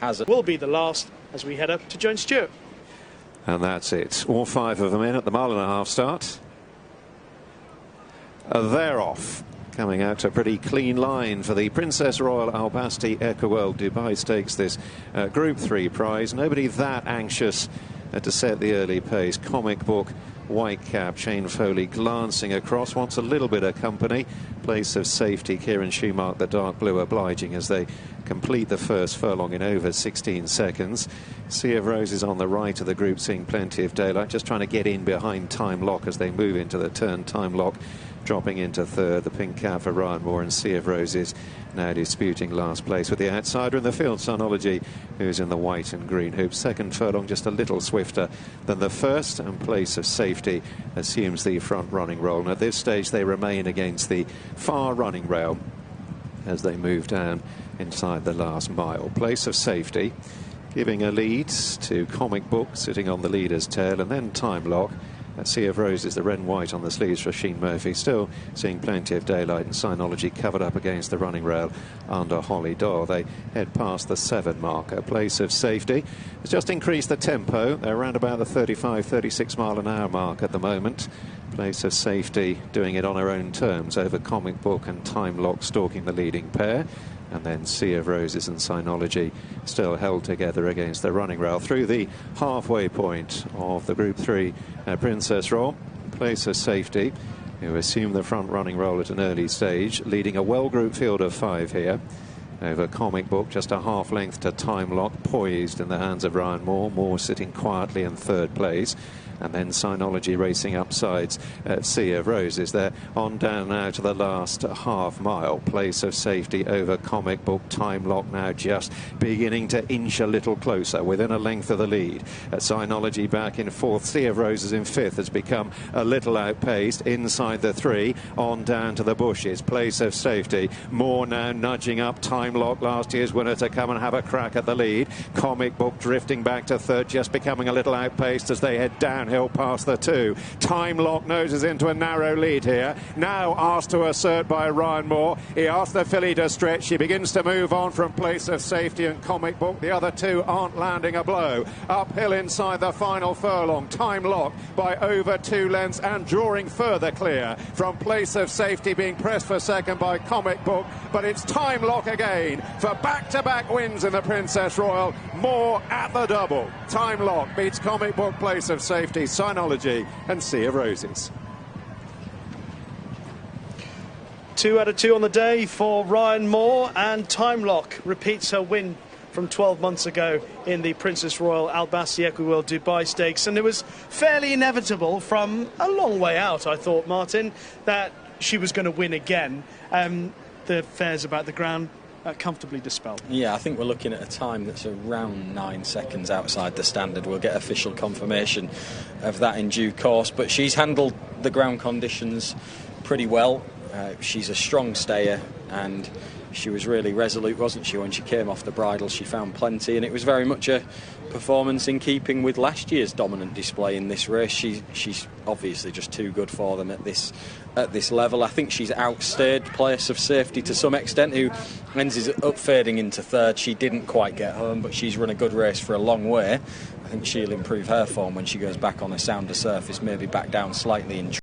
Has will be the last as we head up to Jones Stewart. And that's it. All 5 of them in at the mile-and-a-half start. They're off. Coming out a pretty clean line for the Princess Royal Al Basti Equiworld Dubai Stakes, this Group 3 prize. Nobody that anxious to set the early pace. Comic Book, White Cap, Shane Foley glancing across, wants a little bit of company. Place of safety, Kieran Schumacher, the dark blue, obliging as they complete the first furlong in over 16 seconds. Sea of Roses on the right of the group, seeing plenty of daylight, just trying to get in behind Time Lock as they move into the turn. Time Lock dropping into third, the pink cap for Ryan Moore, and Sea of Roses now disputing last place with the outsider in the field, Sonology, who's in the white and green hoops. Second furlong just a little swifter than the first, and Place of Safety assumes the front running role. And at this stage they remain against the far running rail as they move down inside the last mile. Place of Safety giving a lead to Comic Book, sitting on the leader's tail, and then Time Lock. Sea of Roses, the red and white on the sleeves for Sheen Murphy, still seeing plenty of daylight, and Sinology covered up against the running rail under Holly Doll. They head past the 7 marker. Place of Safety has just increased the tempo. They're around about the 35-36 mile-an-hour mark at the moment. Place of Safety doing it on her own terms over Comic Book and Time Lock stalking the leading pair. And then Sea of Roses and Sinology still held together against the running rail through the halfway point of the Group 3 Princess Royal. Place of Safety, who assumed the front running role at an early stage, leading a well-grouped field of 5 here. Over Comic Book, just a half length to Time Lock, poised in the hands of Ryan Moore. Moore sitting quietly in third place. And then Sinology racing upsides at Sea of Roses. They're on down now to the last half mile. Place of Safety over Comic Book. Time Lock now just beginning to inch a little closer, within a length of the lead. Sinology back in fourth. Sea of Roses in fifth has become a little outpaced inside the 3, on down to the bushes. Place of Safety. More now nudging up Time Lock, last year's winner, to come and have a crack at the lead. Comic Book drifting back to third, just becoming a little outpaced as they head downhill past the 2. Time Lock noses into a narrow lead here. Now asked to assert by Ryan Moore. He asked the filly to stretch. She begins to move on from Place of Safety and Comic Book. The other 2 aren't landing a blow. Uphill inside the final furlong. Time Lock by over 2 lengths and drawing further clear from Place of Safety, being pressed for second by Comic Book. But it's Time Lock again for back-to-back wins in the Princess Royal. Moore at the double. Time Lock beats Comic Book, Place of Safety, Sinology and Sea of Roses. 2 out of 2 on the day for Ryan Moore, and Time Lock repeats her win from 12 months ago in the Princess Royal Al Basti Equiworld Dubai Stakes. And it was fairly inevitable from a long way out, I thought, Martin, that she was going to win again. The fears about the ground comfortably dispelled. Yeah, I think we're looking at a time that's around 9 seconds outside the standard. We'll get official confirmation of that in due course, but she's handled the ground conditions pretty well. She's a strong stayer, and she was really resolute, wasn't she? When she came off the bridle, she found plenty, and it was very much a performance in keeping with last year's dominant display in this race. She's obviously just too good for them at this level. I think she's outstayed Place of Safety to some extent, who ends up fading into third. She didn't quite get home, but she's run a good race for a long way. I think she'll improve her form when she goes back on a sounder surface, maybe back down slightly in